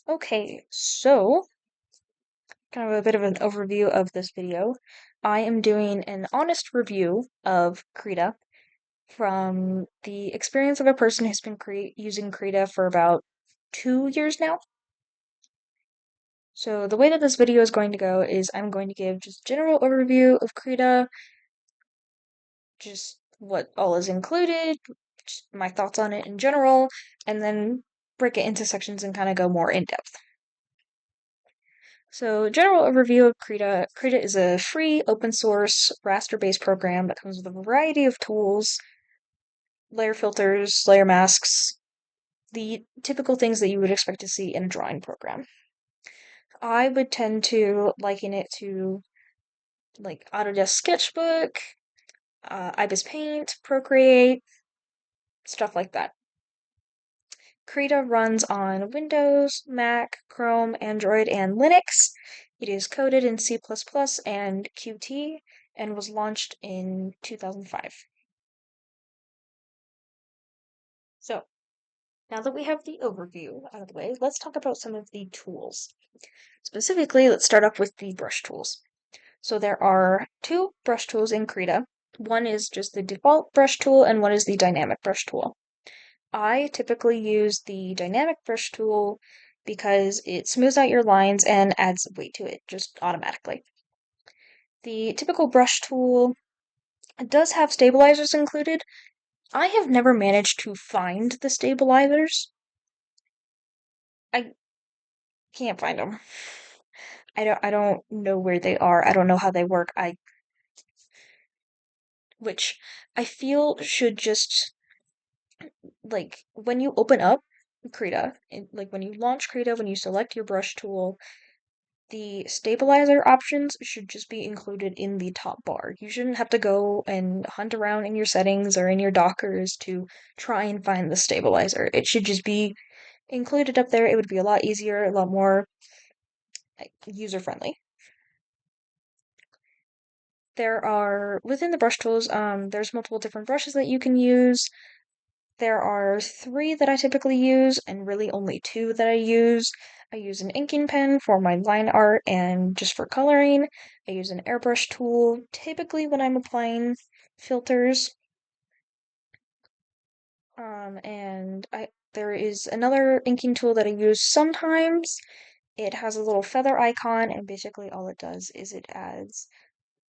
Okay, so kind of a bit of an overview of this video. I am doing an honest review of Krita from the experience of a person who's been using Krita for about 2 years now. So the way that this video is going to go is I'm going to give just general overview of Krita, just what all is included, just my thoughts on it in general, and then break it into sections and kind of go more in depth. So, general overview of Krita. Krita is a free, open source, raster-based program that comes with a variety of tools, layer filters, layer masks, the typical things that you would expect to see in a drawing program. I would tend to liken it to like Autodesk Sketchbook, IBIS Paint, Procreate, stuff like that. Krita runs on Windows, Mac, Chrome, Android, and Linux. It is coded in C++ and Qt and was launched in 2005. So, now that we have the overview out of the way, let's talk about some of the tools. Specifically, let's start off with the brush tools. So there are two brush tools in Krita. One is just the default brush tool and one is the dynamic brush tool. I typically use the dynamic brush tool because it smooths out your lines and adds weight to it just automatically. The typical brush tool does have stabilizers included. I have never managed to find the stabilizers. I can't find them. I don't know where they are. I don't know how they work. Which I feel should just like when you open up Krita, like when you launch Krita, when you select your brush tool, the stabilizer options should just be included in the top bar. You shouldn't have to go and hunt around in your settings or in your Dockers to try and find the stabilizer. It should just be included up there. It would be a lot easier, a lot more like, user-friendly. There are, within the brush tools, there's multiple different brushes that you can use. There are three that I typically use, and really only two that I use. I use an inking pen for my line art and just for coloring. I use an airbrush tool, typically when I'm applying filters. And there is another inking tool that I use sometimes. It has a little feather icon, and basically all it does is it adds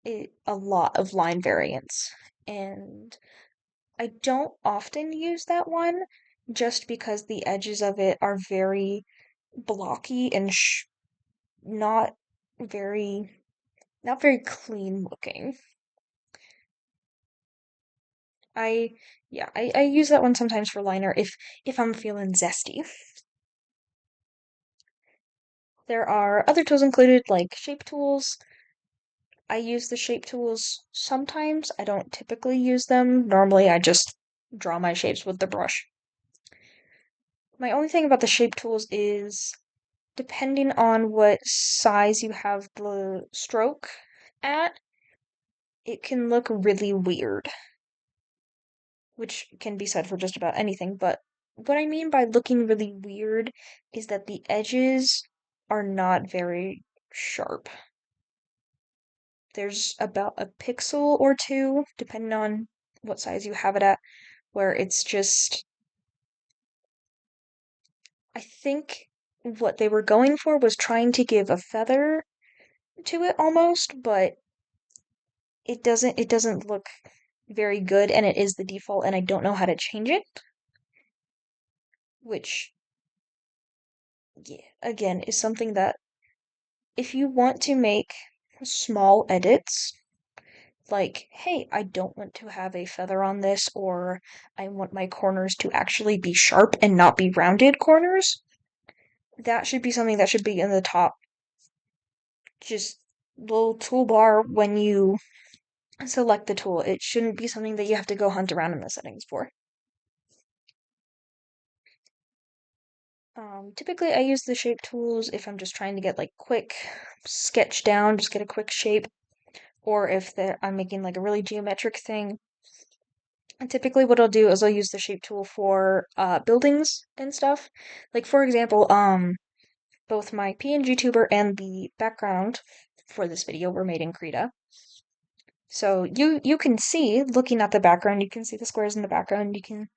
a lot of line variance. And I don't often use that one just because the edges of it are very blocky and not very not very clean looking. I yeah, I use that one sometimes for liner if I'm feeling zesty. There are other tools included like shape tools. I use the shape tools sometimes. I don't typically use them. Normally I just draw my shapes with the brush. My only thing about the shape tools is depending on what size you have the stroke at, it can look really weird, which can be said for just about anything. But what I mean by looking really weird is that the edges are not very sharp. There's about a pixel or two, depending on what size you have it at, where it's just, I think what they were going for was trying to give a feather to it almost, but it doesn't look very good and it is the default and I don't know how to change it, which yeah, again is something that if you want to make small edits, like, hey, I don't want to have a feather on this, or I want my corners to actually be sharp and not be rounded corners, that should be something that should be in the top, just little toolbar when you select the tool. It shouldn't be something that you have to go hunt around in the settings for. Typically I use the shape tools if I'm just trying to get like quick sketch down, just get a quick shape, or if I'm making like a really geometric thing. And typically what I'll do is I'll use the shape tool for buildings and stuff. Like for example, both my PNG tuber and the background for this video were made in Krita. So you can see, looking at the background, you can see the squares in the background, you can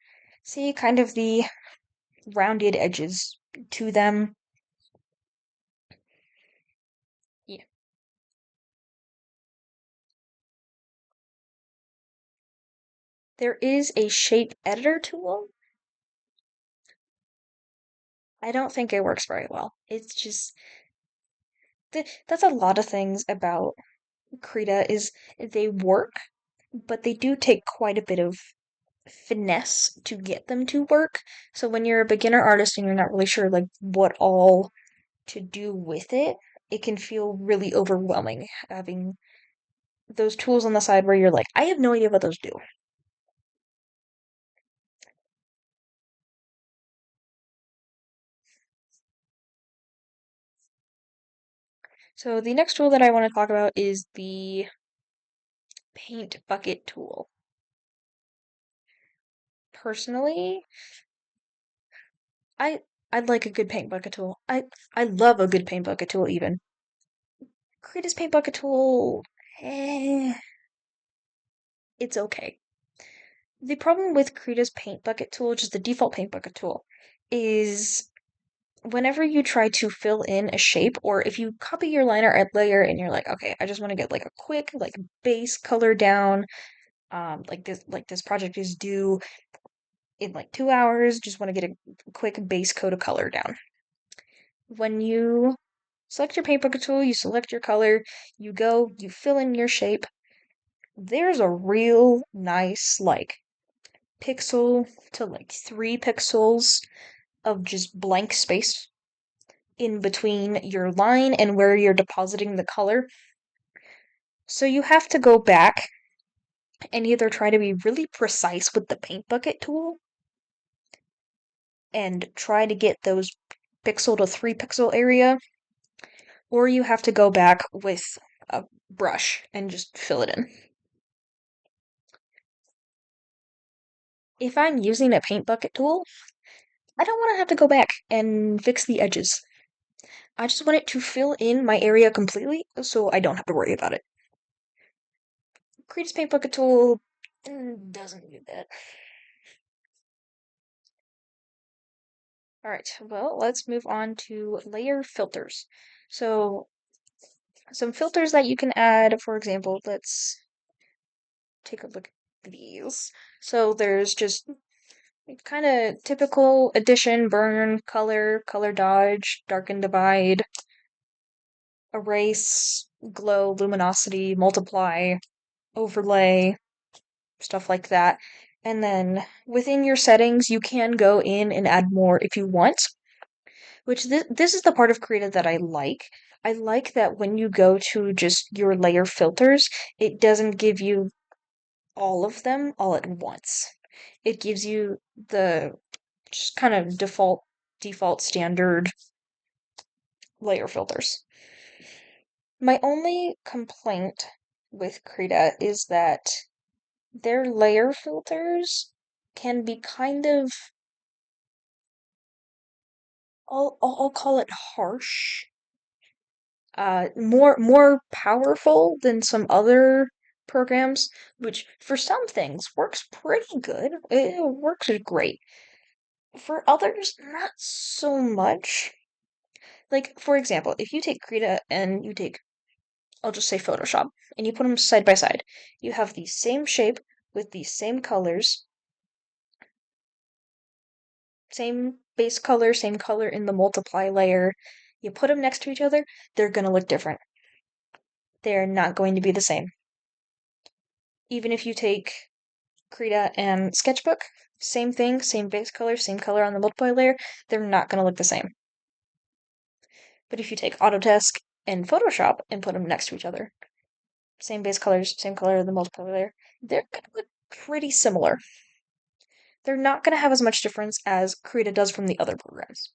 see kind of the rounded edges to them. Yeah. There is a shape editor tool. I don't think it works very well. It's just that's a lot of things about Krita is they work, but they do take quite a bit of finesse to get them to work. So when you're a beginner artist and you're not really sure like what all to do with it, it can feel really overwhelming having those tools on the side where you're like, I have no idea what those do. So the next tool that I want to talk about is the paint bucket tool. Personally, I I like a good paint bucket tool. I love a good paint bucket tool even. Krita's paint bucket tool, eh, it's okay. The problem with Krita's paint bucket tool, just the default paint bucket tool, is whenever you try to fill in a shape, or if you copy your liner art layer and you're like, okay, I just want to get like a quick like base color down, like this project is due in like 2 hours, just want to get a quick base coat of color down. When you select your paint bucket tool, you select your color, you go, you fill in your shape. There's a real nice like pixel to like 3 pixels of just blank space in between your line and where you're depositing the color. So you have to go back and either try to be really precise with the paint bucket tool and try to get those pixel to 3 pixel area, or you have to go back with a brush and just fill it in. If I'm using a paint bucket tool, I don't want to have to go back and fix the edges. I just want it to fill in my area completely so I don't have to worry about it. Krita's paint bucket tool doesn't do that. Alright, well, let's move on to layer filters. So, some filters that you can add, for example, let's take a look at these. So, there's just kind of typical addition, burn, color, color dodge, darken, divide, erase, glow, luminosity, multiply, overlay, stuff like that. And then within your settings, you can go in and add more if you want, which this is the part of Krita that I like. I like that when you go to just your layer filters, it doesn't give you all of them all at once. It gives you the just kind of default standard layer filters. My only complaint with Krita is that their layer filters can be kind of I'll call it harsh. More powerful than some other programs, which for some things works pretty good. It works great. For others, not so much. Like, for example, if you take Krita and you take, I'll just say Photoshop, and you put them side by side, you have the same shape with the same colors, same base color, same color in the multiply layer. You put them next to each other, they're gonna look different. They're not going to be the same. Even if you take Krita and Sketchbook, same thing, same base color, same color on the multiply layer, they're not gonna look the same. But if you take Autodesk and Photoshop and put them next to each other, same base colors, same color of the multiply layer, they're gonna look pretty similar. They're not gonna have as much difference as Krita does from the other programs.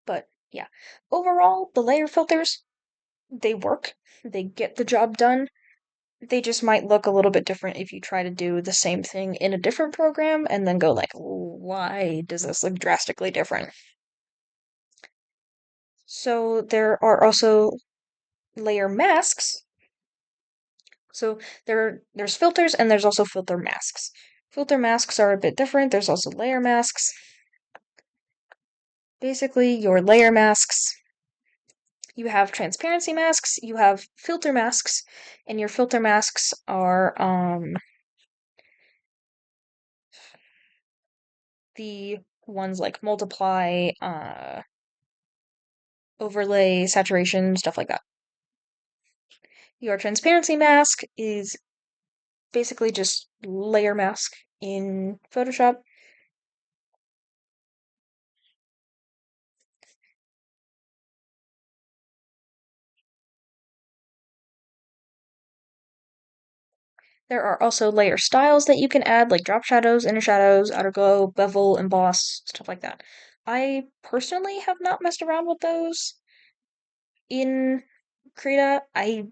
But yeah, overall, the layer filters, they work. They get the job done. They just might look a little bit different if you try to do the same thing in a different program and then go like, why does this look drastically different? So there are also layer masks. So there's filters and there's also filter masks. Filter masks are a bit different. There's also layer masks. Basically, your layer masks, you have transparency masks, you have filter masks, and your filter masks are the ones like multiply, overlay, saturation, stuff like that. Your transparency mask is basically just layer mask in Photoshop. There are also layer styles that you can add, like drop shadows, inner shadows, outer glow, bevel, emboss, stuff like that. I personally have not messed around with those in Krita. I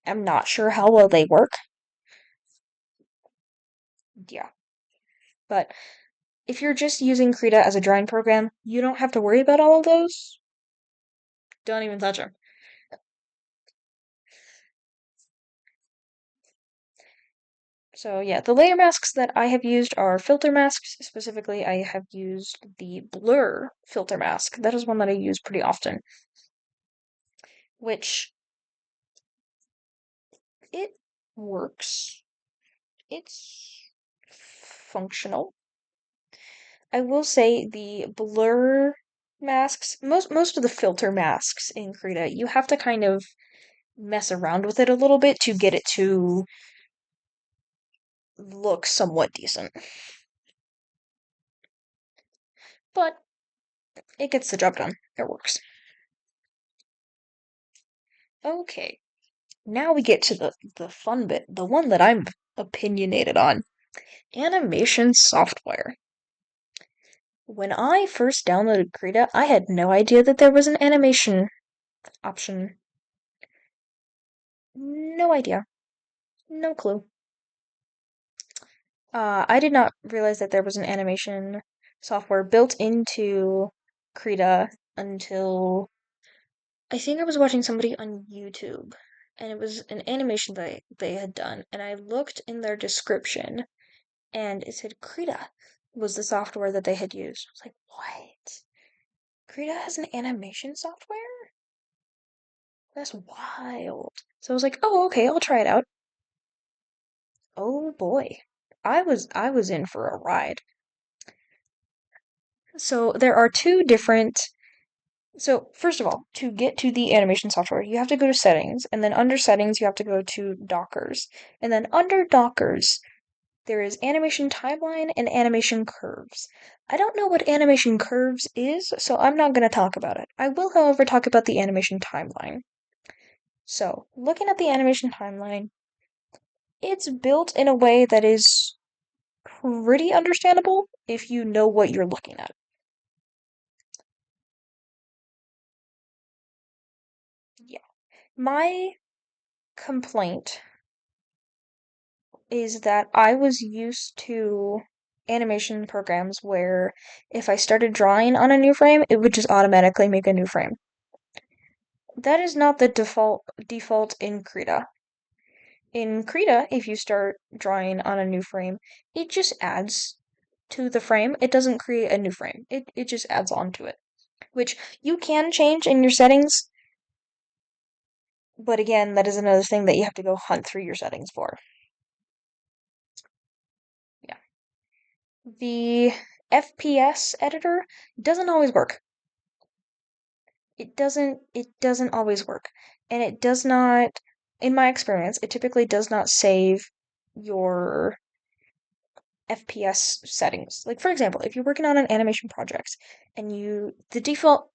am not sure how well they work. Yeah. But if you're just using Krita as a drawing program, you don't have to worry about all of those. Don't even touch them. So yeah, the layer masks that I have used are filter masks. Specifically, I have used the blur filter mask. That is one that I use pretty often, which it works. It's functional. I will say the blur masks, most of the filter masks in Krita, you have to kind of mess around with it a little bit to get it to look somewhat decent. But it gets the job done. It works. Okay, now we get to the fun bit, the one that I'm opinionated on. Animation software. When I first downloaded Krita, I had no idea that there was an animation option. No idea. No clue. I did not realize that there was an animation software built into Krita until I think I was watching somebody on YouTube, and it was an animation that they had done, and I looked in their description, and it said Krita was the software that they had used. I was like, what? Krita has an animation software? That's wild. So I was like, oh, okay, I'll try it out. Oh boy. I was in for a ride. So there are two different. So first of all, to get to the animation software, you have to go to settings, and then under settings you have to go to Dockers. And then under Dockers, there is animation timeline and animation curves. I don't know what animation curves is, so I'm not going to talk about it. I will, however, talk about the animation timeline. So, looking at the animation timeline, it's built in a way that is pretty understandable if you know what you're looking at. Yeah. My complaint is that I was used to animation programs where if I started drawing on a new frame, it would just automatically make a new frame. That is not the default in Krita. In Krita, if you start drawing on a new frame, it just adds to the frame. It doesn't create a new frame. It just adds on to it, which you can change in your settings, but again, that is another thing that you have to go hunt through your settings for. Yeah. The FPS editor doesn't always work. It doesn't always work. And it does not, in my experience, it typically does not save your FPS settings. Like for example, if you're working on an animation project and the default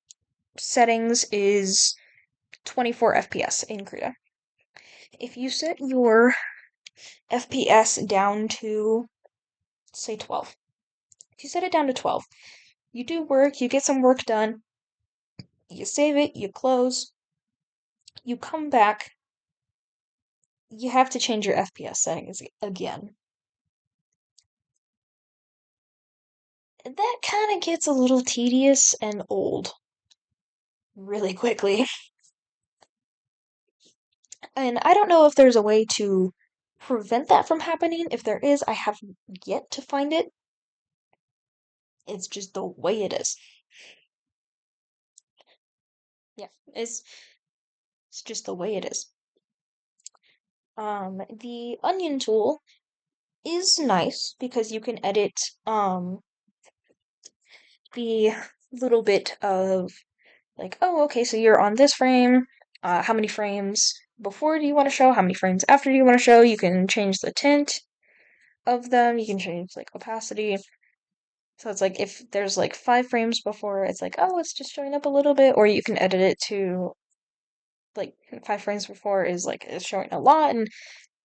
settings is 24 FPS in Krita. If you set your FPS down to say 12. If you set it down to 12, you do work, you get some work done, you save it, you close, you come back, you have to change your FPS settings again. That kind of gets a little tedious and old really quickly. And I don't know if there's a way to prevent that from happening. If there is, I have yet to find it. It's just the way it is. Yeah, it's just the way it is. The onion tool is nice because you can edit the little bit of like, oh, okay, so you're on this frame. How many frames before do you want to show? How many frames after do you want to show? You can change the tint of them. You can change like opacity. So it's like if there's like 5 frames before, it's like, oh, it's just showing up a little bit, or you can edit it to like 5 frames before is like it's showing a lot, and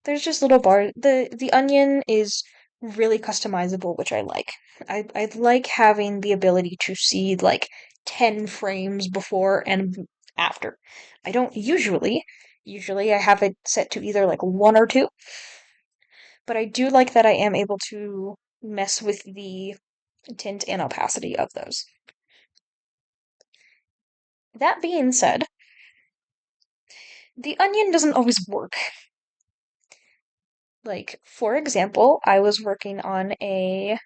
there's just little bars. The onion is really customizable, which I like. I like having the ability to see like 10 frames before and after. I don't usually. Usually I have it set to either like 1 or 2, but I do like that I am able to mess with the tint and opacity of those. That being said, the onion doesn't always work. Like, for example, I was working on a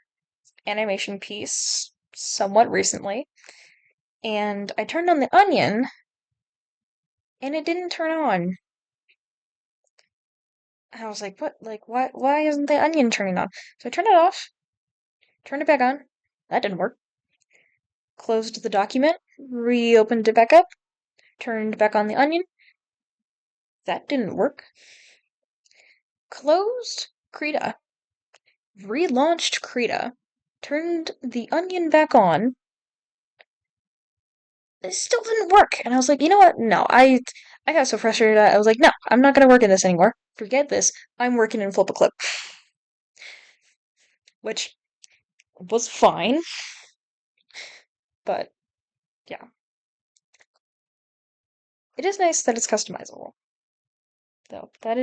animation piece somewhat recently, and I turned on the onion and it didn't turn on. And I was like, what? Like, why isn't the onion turning on? So I turned it off, turned it back on. That didn't work. Closed the document, reopened it back up, turned back on the onion. That didn't work. Closed Krita, relaunched Krita, turned the onion back on. It still didn't work. And I was like, you know what? No, I got so frustrated. I was like, no, I'm not gonna work in this anymore. Forget this. I'm working in Flip a Clip, which was fine, but yeah. It is nice that it's customizable, though. It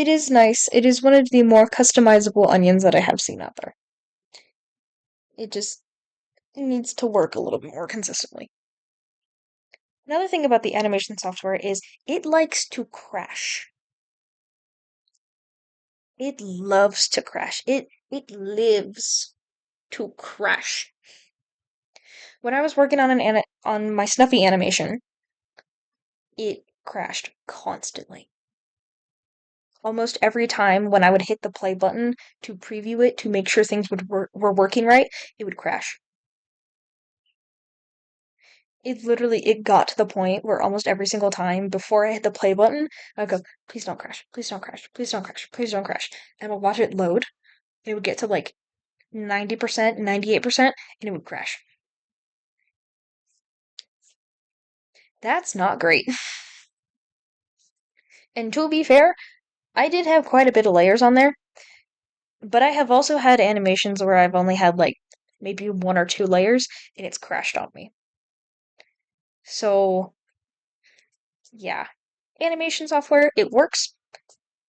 is nice. It is one of the more customizable onions that I have seen out there. It just needs to work a little bit more consistently. Another thing about the animation software is it likes to crash. It loves to crash. It lives to crash. When I was working on on my Snuffy animation, it crashed constantly. Almost every time when I would hit the play button to preview it to make sure things were working right, it would crash. It got to the point where almost every single time before I hit the play button, I'd go, please don't crash, please don't crash, please don't crash, please don't crash. And I would watch it load. It would get to like 90%, 98%, and it would crash. That's not great. And to be fair, I did have quite a bit of layers on there, but I have also had animations where I've only had like maybe 1 or 2 layers and it's crashed on me. So, yeah. Animation software, it works.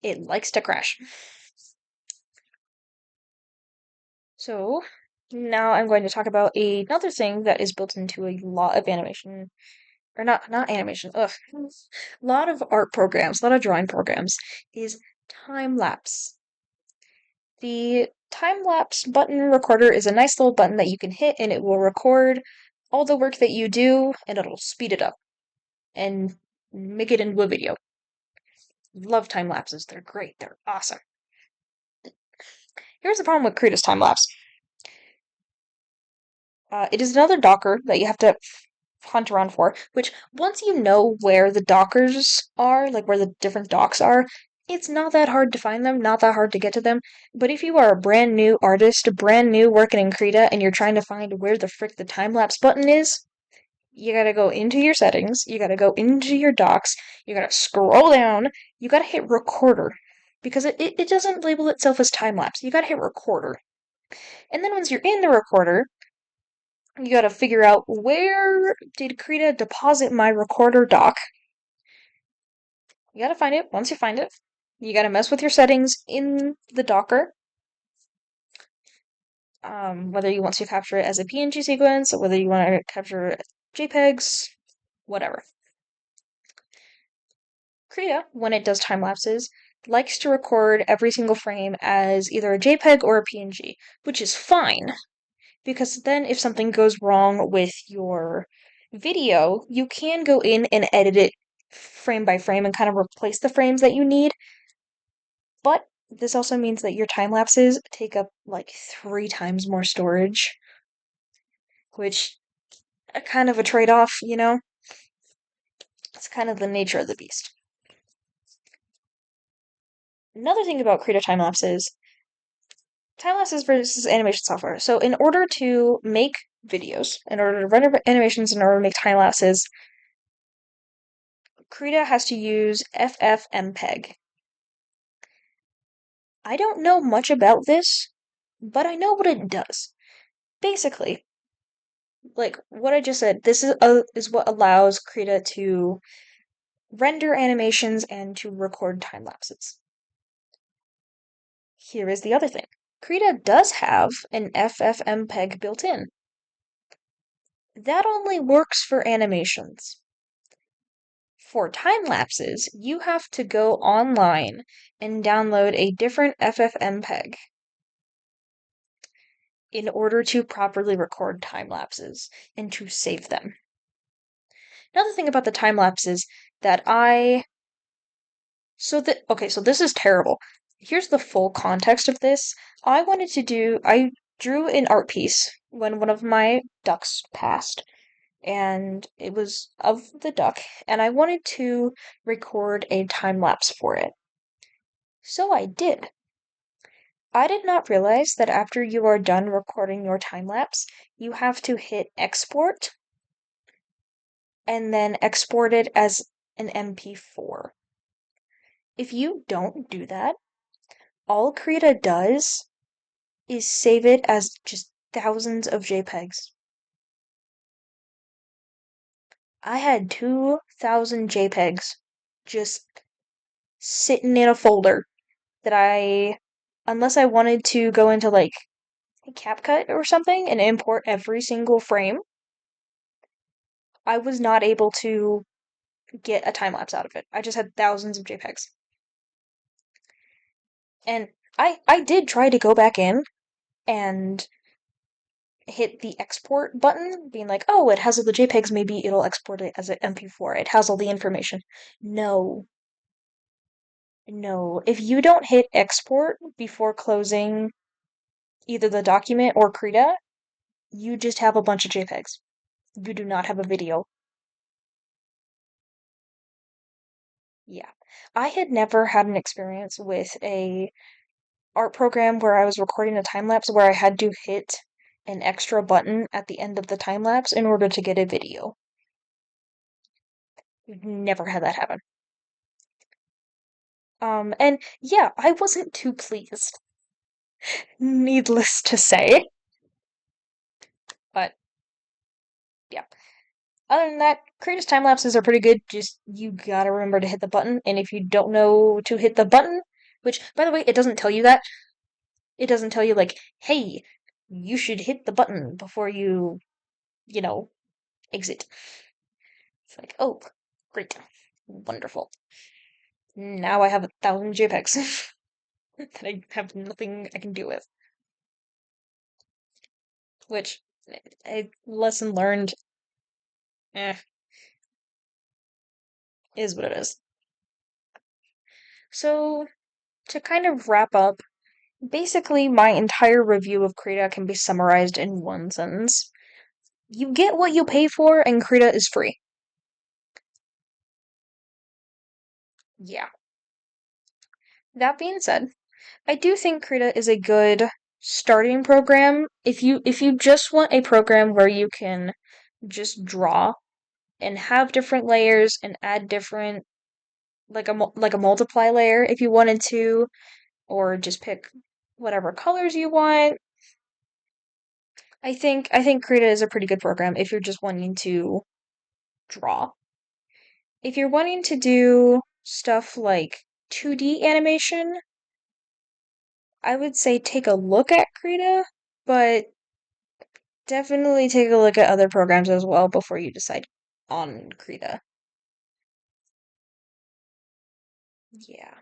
It likes to crash. So, now I'm going to talk about another thing that is built into a lot of animation, or not animation, ugh. A lot of art programs, a lot of drawing programs, is time lapse. The time lapse button recorder is a nice little button that you can hit and it will record all the work that you do and it'll speed it up and make it into a video. Love time lapses. They're great. They're awesome. Here's the problem with Krita's time lapse. It is another Docker that you have to hunt around for, which once you know where the Dockers are, like where the different docks are, it's not that hard to find them, not that hard to get to them. But if you are a brand new artist, brand new working in Krita, and you're trying to find where the frick the time lapse button is, you gotta go into your settings, you gotta go into your docks, you gotta scroll down, you gotta hit recorder. Because it doesn't label itself as time lapse. You gotta hit recorder. And then once you're in the recorder, you gotta figure out where did Krita deposit my recorder dock. You gotta find it. Once you find it, You gotta mess with your settings in the Docker, whether you want to capture it as a PNG sequence, or whether you want to capture JPEGs, whatever. Krita, when it does time lapses, likes to record every single frame as either a JPEG or a PNG, which is fine, because then if something goes wrong with your video, you can go in and edit it frame by frame and kind of replace the frames that you need. But this also means that your time lapses take up like 3 times more storage, which kind of a trade-off, you know? It's kind of the nature of the beast. Another thing about Krita time lapses versus animation software. So in order to make videos, in order to render animations, in order to make time lapses, Krita has to use FFmpeg. I don't know much about this, but I know what it does. Basically, like what I just said, this is what allows Krita to render animations and to record time lapses. Here is the other thing. Krita does have an FFmpeg built in. That only works for animations. For time lapses, you have to go online and download a different FFmpeg in order to properly record time lapses and to save them. Another thing about the time lapses that so this is terrible. Here's the full context of this. I drew an art piece when one of my ducks passed, and it was of the duck, and I wanted to record a time lapse for it. So I did. I did not realize that after you are done recording your time lapse, you have to hit export and then export it as an MP4. If you don't do that, all Krita does is save it as just thousands of JPEGs. I had 2,000 JPEGs just sitting in a folder that unless I wanted to go into like CapCut or something and import every single frame, I was not able to get a time lapse out of it. I just had thousands of JPEGs. And I did try to go back in and hit the export button, being like, oh, it has all the JPEGs, maybe it'll export it as an MP4. It has all the information. No. No. If you don't hit export before closing either the document or Krita, you just have a bunch of JPEGs. You do not have a video. Yeah. I had never had an experience with a art program where I was recording a time lapse where I had to hit an extra button at the end of the time lapse in order to get a video. Never had that happen. And yeah, I wasn't too pleased, needless to say. But yeah. Other than that, Kratos time lapses are pretty good. Just you gotta remember to hit the button, and if you don't know to hit the button, which by the way, it doesn't tell you that. It doesn't tell you like, hey, you should hit the button before you know, exit. It's like, oh, great. Wonderful. Now I have 1,000 JPEGs that I have nothing I can do with. Which, a lesson learned, eh, is what it is. So, to kind of wrap up, basically my entire review of Krita can be summarized in one sentence. You get what you pay for, and Krita is free. Yeah. That being said, I do think Krita is a good starting program. If you just want a program where you can just draw and have different layers and add different like a multiply layer if you wanted to, or just pick whatever colors you want. I think Krita is a pretty good program if you're just wanting to draw. If you're wanting to do stuff like 2D animation, I would say take a look at Krita, but definitely take a look at other programs as well before you decide on Krita. Yeah.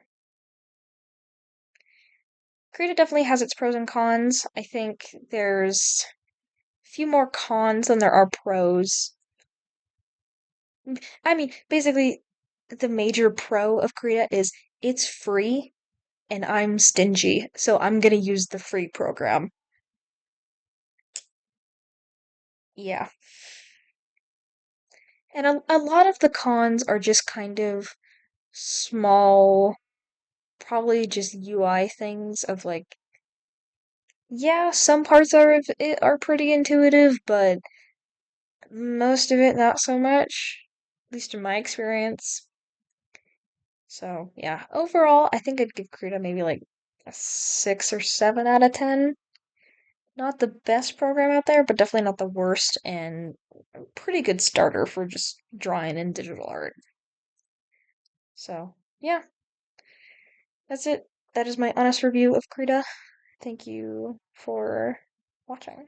Krita definitely has its pros and cons. I think there's a few more cons than there are pros. I mean, basically, the major pro of Krita is it's free and I'm stingy, so I'm gonna use the free program. Yeah. And a lot of the cons are just kind of small, probably just UI things of like, yeah, some parts of it are pretty intuitive, but most of it not so much, at least in my experience. So, yeah, overall, I think I'd give Krita maybe like a 6 or 7 out of 10. Not the best program out there, but definitely not the worst, and a pretty good starter for just drawing in digital art. So, yeah, that's it. That is my honest review of Krita. Thank you for watching.